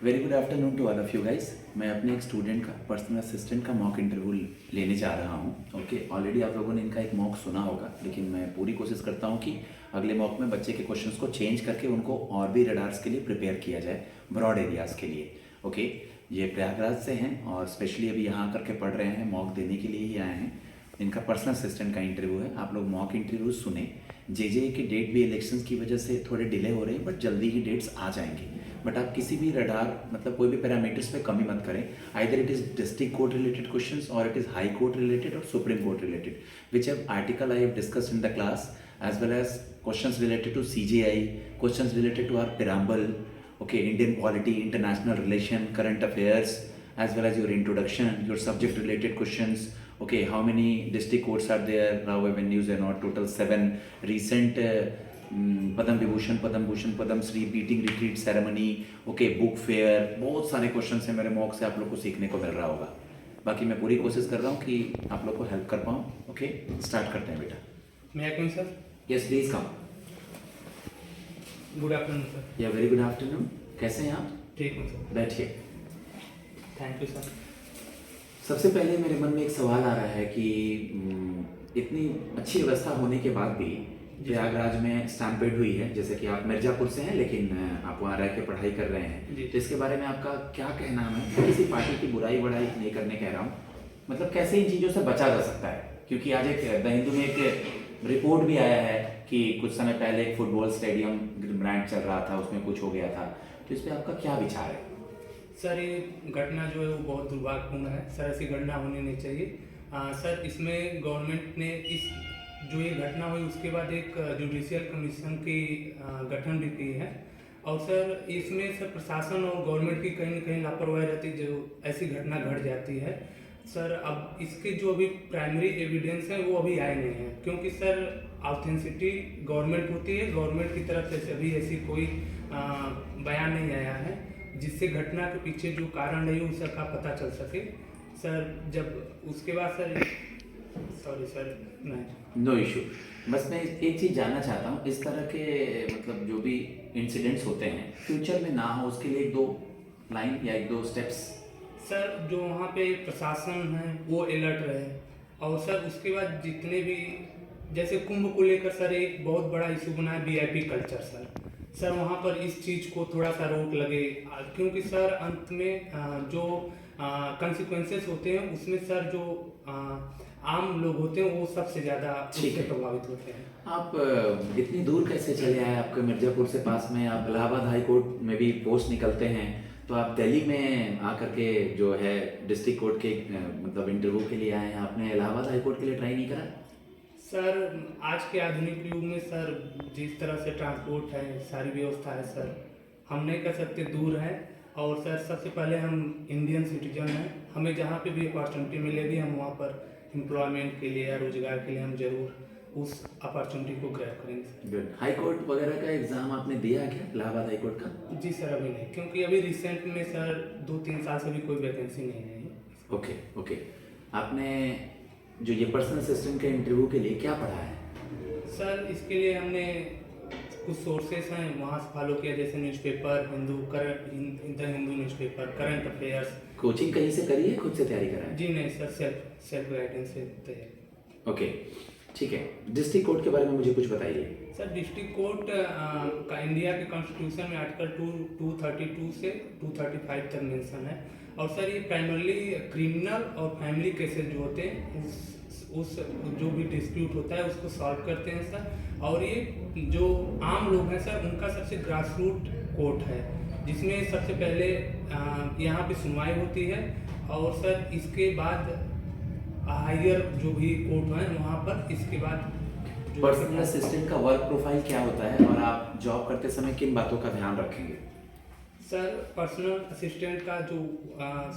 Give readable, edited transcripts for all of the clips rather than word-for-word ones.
Very good afternoon to all of you guys. मैं अपने एक स्टूडेंट का पर्सनल असिस्टेंट का मॉक इंटरव्यू लेने जा रहा हूँ। ओके, ऑलरेडी आप लोगों ने इनका एक मॉक सुना होगा, लेकिन मैं पूरी कोशिश करता हूँ कि अगले मॉक में बच्चे के क्वेश्चंस को चेंज करके उनको और भी रडार्स के लिए प्रिपेयर किया जाए, ब्रॉड एरियाज़ के लिए। ओके, ये प्रयागराज से हैं और स्पेशली अभी यहाँ करके पढ़ रहे हैं, मॉक देने के लिए ही आए हैं। इनका पर्सनल असिस्टेंट का इंटरव्यू है। आप लोग मॉक इंटरव्यू सुने। जे की डेट भी इलेक्शंस की वजह से थोड़े डिले हो रही है, बट जल्दी ही डेट्स आ जाएंगे। बट आप किसी भी रडार मतलब कोई भी पैरामीटर्स पे कमी मत करें। Either it is district court related questions और it is high court related और supreme court related, which have article I have discussed in the class, as well as questions related to CGI, questions related to our preamble, okay, Indian polity, international relation, current affairs, as well as your introduction, your subject related questions. Okay, how many district courts are there, Rao avenues and all, total 7 recent Padma Vibhushan, Padma Shri, beating retreat ceremony, okay, book fair, बहुत सारे question हैं मेरे mock से, आप लोग को सीखने को मिल रहा होगा। बाकी मैं पूरी कोशिश कर रहा हूँ कि आप लोग को हेल्प कर पाऊँ। ओके, स्टार्ट करते हैं बेटा। May I come, sir? Yes please come. Good afternoon, sir. या वेरी गुड आफ्टरनून। कैसे हैं आप? ठीक हूँ सर। बैठिए। Thank you sir. सबसे पहले मेरे मन में एक सवाल आ रहा है कि इतनी अच्छी व्यवस्था होने के बाद भी प्रयागराज में स्टैम्पेड हुई है, जैसे कि आप मिर्जापुर से हैं लेकिन आप वहाँ रह के पढ़ाई कर रहे हैं, तो इसके बारे में आपका क्या कहना है? मैं किसी पार्टी की बुराई वड़ाई नहीं करने कह रहा हूँ, मतलब कैसे इन चीज़ों से बचा जा सकता है? क्योंकि आज एक द हिंदू में एक रिपोर्ट भी आया है कि कुछ समय पहले एक फुटबॉल स्टेडियम ब्रांड चल रहा था, उसमें कुछ हो गया था, तो इस पर आपका क्या विचार है? सर ये घटना जो है वो बहुत दुर्भाग्यपूर्ण है सर, ऐसी घटना होनी नहीं चाहिए। सर इसमें गवर्नमेंट ने इस जो ये घटना हुई उसके बाद एक जुडिशियल कमीशन की गठन भी की है, और सर इसमें सर प्रशासन और गवर्नमेंट की कहीं न कहीं लापरवाही रहती है, जो ऐसी घटना घट जाती है। सर अब इसके जो अभी प्राइमरी एविडेंस है वो अभी आए नहीं हैं, क्योंकि सर ऑथेंटिसिटी गवर्नमेंट होती है, गवर्नमेंट की तरफ से अभी ऐसी कोई बयान नहीं आया है जिससे घटना के पीछे जो कारण रही उसका पता चल सके। सर जब उसके बाद सर सॉरी सर नहीं नो इशू। बस मैं एक चीज़ जानना चाहता हूँ, इस तरह के मतलब जो भी इंसिडेंट्स होते हैं फ्यूचर में ना हो, उसके लिए एक दो लाइन या एक दो स्टेप्स। सर जो वहाँ पे प्रशासन है वो अलर्ट रहे, और सर उसके बाद जितने भी जैसे कुंभ को लेकर सर एक बहुत बड़ा इशू बना है वीआईपी कल्चर। सर वहाँ पर इस चीज़ को थोड़ा सा रोक लगे, क्योंकि सर अंत में जो कंसिक्वेंसेस होते हैं उसमें सर जो आम लोग होते हैं वो सबसे ज़्यादा उससे प्रभावित होते हैं। आप इतनी दूर कैसे चले आए? आपके मिर्जापुर से पास में, आप इलाहाबाद हाई कोर्ट में भी पोस्ट निकलते हैं, तो आप दिल्ली में आकर के जो है डिस्ट्रिक्ट कोर्ट के मतलब इंटरव्यू के लिए आए हैं, आपने इलाहाबाद हाई कोर्ट के लिए ट्राई नहीं करा? सर आज के आधुनिक युग में सर जिस तरह से ट्रांसपोर्ट है, सारी व्यवस्था है सर, हम नहीं कर सकते, दूर है। और सर सबसे पहले हम इंडियन सिटीजन हैं, हमें जहाँ पे भी अपॉर्चुनिटी मिलेगी हम वहाँ पर एम्प्लॉयमेंट के लिए या रोजगार के लिए हम जरूर उस अपॉर्चुनिटी को ग्रैब करेंगे। गुड। हाई कोर्ट वगैरह का एग्जाम आपने दिया क्या, इलाहाबाद हाई कोर्ट का? जी सर अभी नहीं, क्योंकि अभी रिसेंट में सर 2-3 साल से भी कोई वैकेंसी नहीं है। Okay okay. आपने जो ये पर्सनल असिस्टेंट के इंटरव्यू के लिए क्या पढ़ा है? सर इसके लिए हमने कुछ सोर्सेस हैं वहाँ से फॉलो किया, जैसे newspaper Hindu, the Hindu newspaper, current affairs. Coaching कहीं से करी है, खुद से तैयारी करा है? जी नहीं सर, सेल्फ गाइडेंस से तैयारी। ओके ठीक है। डिस्ट्रिक्ट कोर्ट के बारे में मुझे कुछ बताइए। सर डिस्ट्रिक्ट कोर्ट का इंडिया के कॉन्स्टिट्यूशन में आर्टिकल 232 से 235 तक मेंशन है, और सर ये प्राइमरली क्रिमिनल और फैमिली केसेस जो होते हैं उस जो भी डिस्प्यूट होता है उसको सॉल्व करते हैं सर। और ये जो आम लोग हैं सर उनका सबसे ग्रास रूट कोर्ट है, जिसमें सबसे पहले यहाँ पे सुनवाई होती है, और सर इसके बाद हायर जो भी कोर्ट हैं वहाँ पर इसके बाद पर्सनल असिस्टेंट का वर्क प्रोफाइल क्या होता है और आप जॉब करते समय किन बातों का ध्यान रखेंगे? सर पर्सनल असिस्टेंट का जो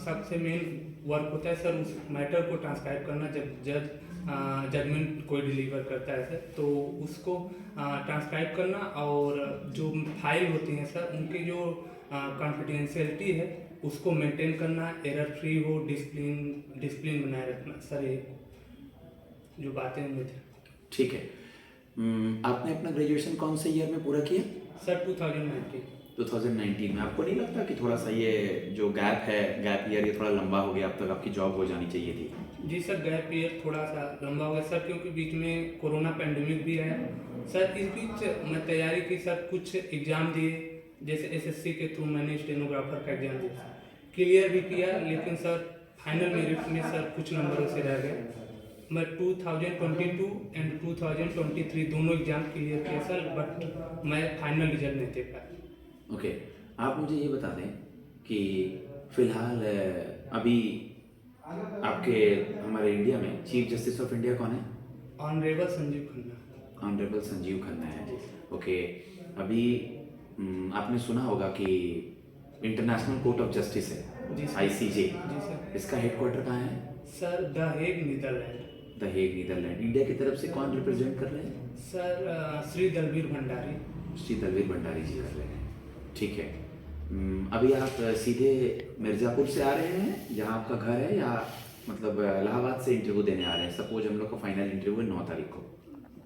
सबसे मेन वर्क होता है सर उस मैटर को ट्रांसक्राइब करना, जब जज जजमेंट कोई डिलीवर करता है सर तो उसको ट्रांसक्राइब करना, और जो फाइल होती हैं सर उनकी जो कॉन्फिडेंशियलिटी है उसको मेंटेन करना, एरर फ्री हो, डिसिप्लिन बनाए रखना, सर ये जो बातें मुझे। ठीक है। आपने अपना ग्रेजुएशन कौन से ईयर में पूरा किया? सर 2019। 2019 में आपको नहीं लगता कि थोड़ा सा ये जो गैप है, गैप ईयर, ये थोड़ा लंबा हो गया? अब तक आपकी जॉब हो जानी चाहिए थी। जी सर, गैप ईयर थोड़ा सा लंबा हो गया सर, क्योंकि बीच में कोरोना पेंडेमिक भी है सर। इस बीच मैं तैयारी की सर, कुछ एग्ज़ाम दिए, जैसे एसएससी के थ्रू मैंने स्टेनोग्राफर का एग्ज़ाम दिया, क्लियर भी किया, लेकिन सर फाइनल मेरिट में सर कुछ नंबरों से रह गए। मैं 2022 एंड 2023 दोनों एग्ज़ाम क्लियर किया सर, बट मैं फाइनल रिजल्ट नहीं दे पाया। ओके, आप मुझे ये बता दें कि फ़िलहाल अभी आपके हमारे इंडिया में चीफ जस्टिस ऑफ इंडिया कौन है? ऑनरेबल संजीव खन्ना। ऑनरेबल संजीव खन्ना है। जी। ओके, अभी आपने सुना होगा कि इंटरनेशनल कोर्ट ऑफ जस्टिस है, जी सर। आईसीजे, जी सर। इसका हेडक्वार्टर कहाँ है? Sir the Hague Netherland. The Hague, Netherland. India की तरफ से कौन रिप्रेजेंट कर रहे हैं? सर श्री दलवीर भंडारी। श्री दलवीर भंडारी जी कर रहे हैं, ठीक है। अभी आप सीधे मिर्ज़ापुर से आ रहे हैं जहाँ आपका घर है, या मतलब इलाहाबाद से इंटरव्यू देने आ रहे हैं? सपोज हम लोग का फाइनल इंटरव्यू है 9 तारीख को,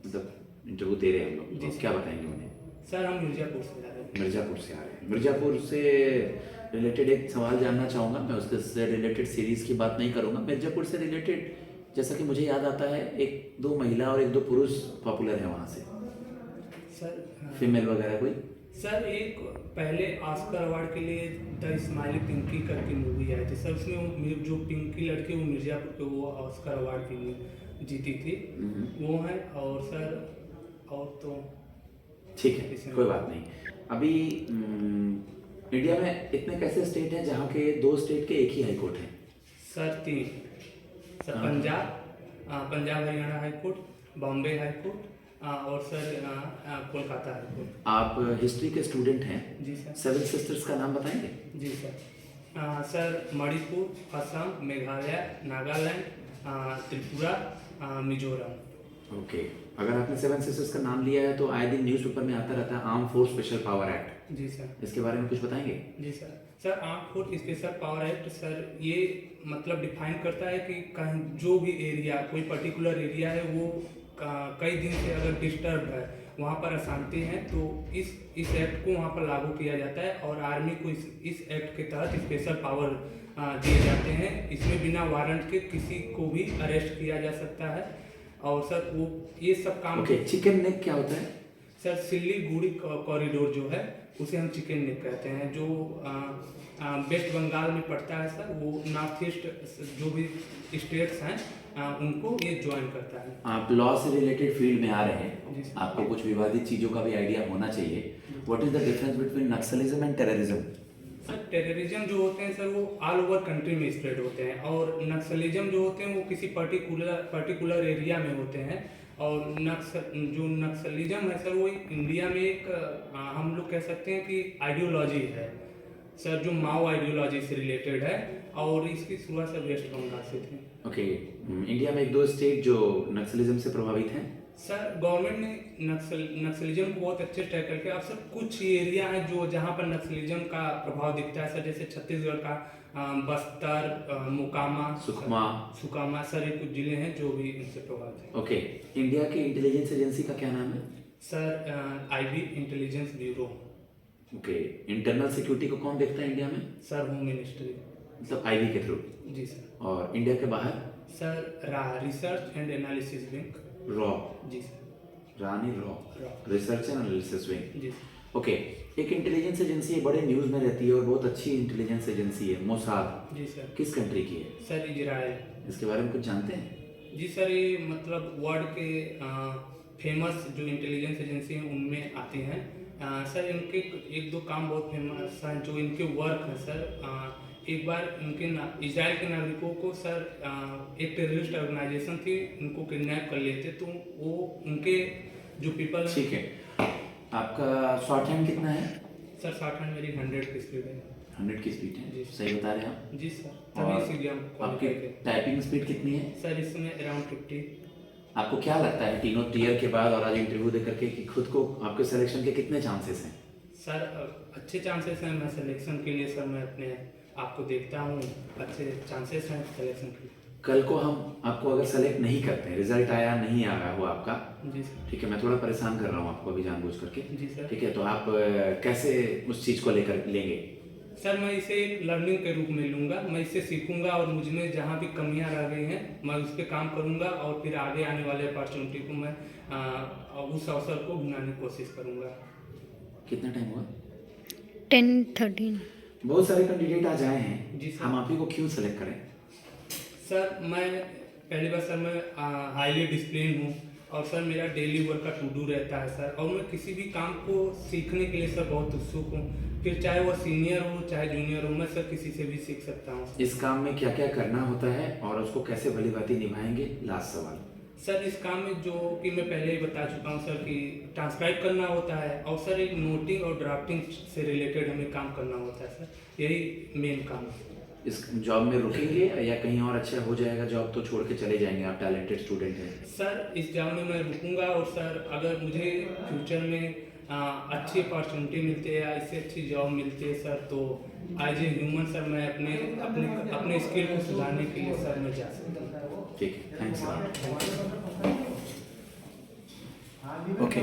मतलब इंटरव्यू दे रहे हैं हम लोग, जी तो क्या बताएंगे उन्हें? सर हम मिर्ज़ापुर से आ रहे हैं। मिर्ज़ापुर से आ रहे हैं। मिर्ज़ापुर से रिलेटेड एक सवाल जानना चाहूँगा मैं, उसके से रिलेटेड सीरीज़ की बात नहीं करूँगा। मिर्ज़ापुर से रिलेटेड जैसा कि मुझे याद आता है, 1-2 महिला और 1-2 पुरुष पॉपुलर हैं वहाँ से, सर फीमेल वगैरह कोई? सर एक पहले ऑस्कर अवार्ड के लिए द स्माइली पिंकी करके मूवी आई थी सर, उसमें जो पिंकी लड़की वो मिर्ज़ापुर के वो ऑस्कर अवार्ड के लिए जीती थी, वो है। और सर और तो ठीक है, कोई बात नहीं। अभी इंडिया में इतने कैसे स्टेट हैं जहाँ के 2 स्टेट के एक ही हाई कोर्ट हैं? Sir 3 sir, Punjab Haryana high court, Bombay high court, और सर कोलकाता हाई कोर्ट। आप हिस्ट्री के स्टूडेंट हैं? जी सर। 7 सिस्टर्स का नाम बताएंगे? जी sir. Sir Manipur, Assam, Meghalaya, Nagaland, Tripura, Mizoram. Okay, अगर आपने 7 सिस्टर्स का नाम लिया है तो आए दिन न्यूज़पेपर में आता रहता है arm force special power act. जी सर। इसके बारे में कुछ बताएंगे? जी sir. Sir arm force special power act sir ये मतलब डिफाइन करता है कि कहीं जो भी एरिया, कोई पर्टिकुलर एरिया है, वो कई दिन से अगर डिस्टर्ब है, वहाँ पर अशांति है, तो इस एक्ट को वहाँ पर लागू किया जाता है, और आर्मी को इस एक्ट के तहत स्पेशल पावर दिए जाते हैं। इसमें बिना वारंट के किसी को भी अरेस्ट किया जा सकता है, और सर वो ये सब काम। ओके, चिकन नेक क्या होता है? सर सिल्लीगुड़ी कॉरिडोर जो है उसे हम चिकन नेक कहते हैं, जो वेस्ट बंगाल में पड़ता है सर, वो नॉर्थ ईस्ट जो भी स्टेट्स हैं उनको ये ज्वाइन करता है। आप लॉ से रिलेटेड फील्ड में आ रहे जी हैं, सर। आपको कुछ विवादित चीज़ों का भी आइडिया होना चाहिए। What is the difference between Naxalism and terrorism? Sir terrorism जो होते हैं सर वो ऑल ओवर कंट्री में स्प्रेड होते हैं, और नक्सलिज्म जो होते हैं वो किसी पर्टिकुलर एरिया में होते हैं। और जो नक्सलिज्म है सर वो इंडिया में एक हम लोग कह सकते हैं कि आइडियोलॉजी है सर, जो माओ आइडियोलॉजी से रिलेटेड है, और इसकी शुरुआत से वेस्ट बंगाल से थी। ओके, इंडिया में 1-2 स्टेट जो नक्सलिज्म से प्रभावित हैं? सर गवर्नमेंट ने नक्सलिज्म को बहुत अच्छे से टैकल किया। अब सर कुछ एरिया है जो जहाँ पर नक्सलिज्म का प्रभाव दिखता है सर, जैसे छत्तीसगढ़ का बस्तर, मोकामा, सुकमा सर, ये कुछ जिले हैं जो भी इनसे प्रभावित हैं। ओके, इंडिया की इंटेलिजेंस एजेंसी का क्या नाम है? Sir IB intelligence bureau. Okay, internal security को कौन देखता है इंडिया में? Sir home ministry. मतलब आईबी के थ्रू? जी सर। और इंडिया के बाहर? Sir research and analysis wing. रॉ? जी सर। रानी रॉ, रिसर्च एंड एनालिसिस विंग। जी। ओके, एक इंटेलिजेंस एजेंसी है, बड़े न्यूज़ में रहती है और बहुत अच्छी इंटेलिजेंस एजेंसी है, मोसाद। जी सर। किस कंट्री की है? Sir Israel. इसके बारे में कुछ जानते हैं? जी सर, ये मतलब वर्ल्ड के फेमस जो इंटेलिजेंस एजेंसी हैं उनमें आती हैं। सर इनके 1-2 काम बहुत फेमस हैं जो इनके वर्क हैं सर। एक बार इनके इजराइल के नागरिकों को सर एक टेररिस्ट ऑर्गेनाइजेशन थी, इनको किडनैप कर लेते, तो वो उनके जो पीपल। ठीक है, आपका शॉर्ट हैंड कितना है? सर शॉर्ट हैंड मेरी 100 की स्पीड है। 100 की स्पीड है? जी। सही बता रहे हैं आप? जी सर, और तभी इसीलिए हम आपकी टाइपिंग स्पीड कितनी है? सर इसमें अराउंड 50। आपको क्या लगता है तीनों टीयर के बाद और आज इंटरव्यू दे करके कि खुद को आपके सिलेक्शन के कितने चांसेस हैं? सर अच्छे चांसेस हैं। मैं सिलेक्शन के लिए सर मैं अपने आप को देखता हूँ, अच्छे चांसेस हैं सिलेक्शन के लिए। कल को हम आपको अगर सेलेक्ट नहीं करते हैं, रिजल्ट आया नहीं आया हो आपका, जी सर। ठीक है, मैं थोड़ा परेशान कर रहा हूँ आपको अभी जानबूझ करके, जी सर। ठीक है, तो आप कैसे उस चीज़ को लेकर लेंगे? सर मैं इसे एक लर्निंग के रूप में लूँगा, मैं इससे सीखूँगा और मुझ में जहाँ भी कमियाँ रह गई हैं मैं उस पर काम करूँगा और फिर आगे आने वाले अपॉर्चुनिटी को मैं उस अवसर को ढूंढने की कोशिश करूँगा। कितना टाइम हुआ? 10:13। बहुत सारे कैंडिडेट आज आए हैं, जी सर। हम आप ही को क्यों सेलेक्ट करें? सर मैं पहली बार सर मैं हाईली डिसिप्लिन हूँ और सर मेरा डेली वर्क का टू डू रहता है सर, और मैं किसी भी काम को सीखने के लिए सर बहुत उत्सुक हूँ, फिर चाहे वो सीनियर हो चाहे जूनियर हो, मैं सर किसी से भी सीख सकता हूँ। इस काम में क्या क्या करना होता है और उसको कैसे भली भांति निभाएंगे? लास्ट सवाल। सर इस काम में जो कि मैं पहले ही बता चुका हूँ सर कि ट्रांसक्राइब करना होता है और सर एक नोटिंग और ड्राफ्टिंग से रिलेटेड हमें काम करना होता है सर, यही मेन काम है। इस जॉब में रुकेंगे या कहीं और अच्छा हो जाएगा जॉब तो छोड़ के चले जाएंगे? आप टैलेंटेड स्टूडेंट हैं। सर इस जॉब में मैं रुकूंगा और सर अगर मुझे फ्यूचर में अच्छी अपॉर्चुनिटी मिलती है या इससे अच्छी जॉब मिलती है सर, तो एज ए ह्यूमन सर मैं अपने अपने अपने स्किल को सुधारने के लिए सर मैं जा सकता हूँ। ठीक है, थैंक्स।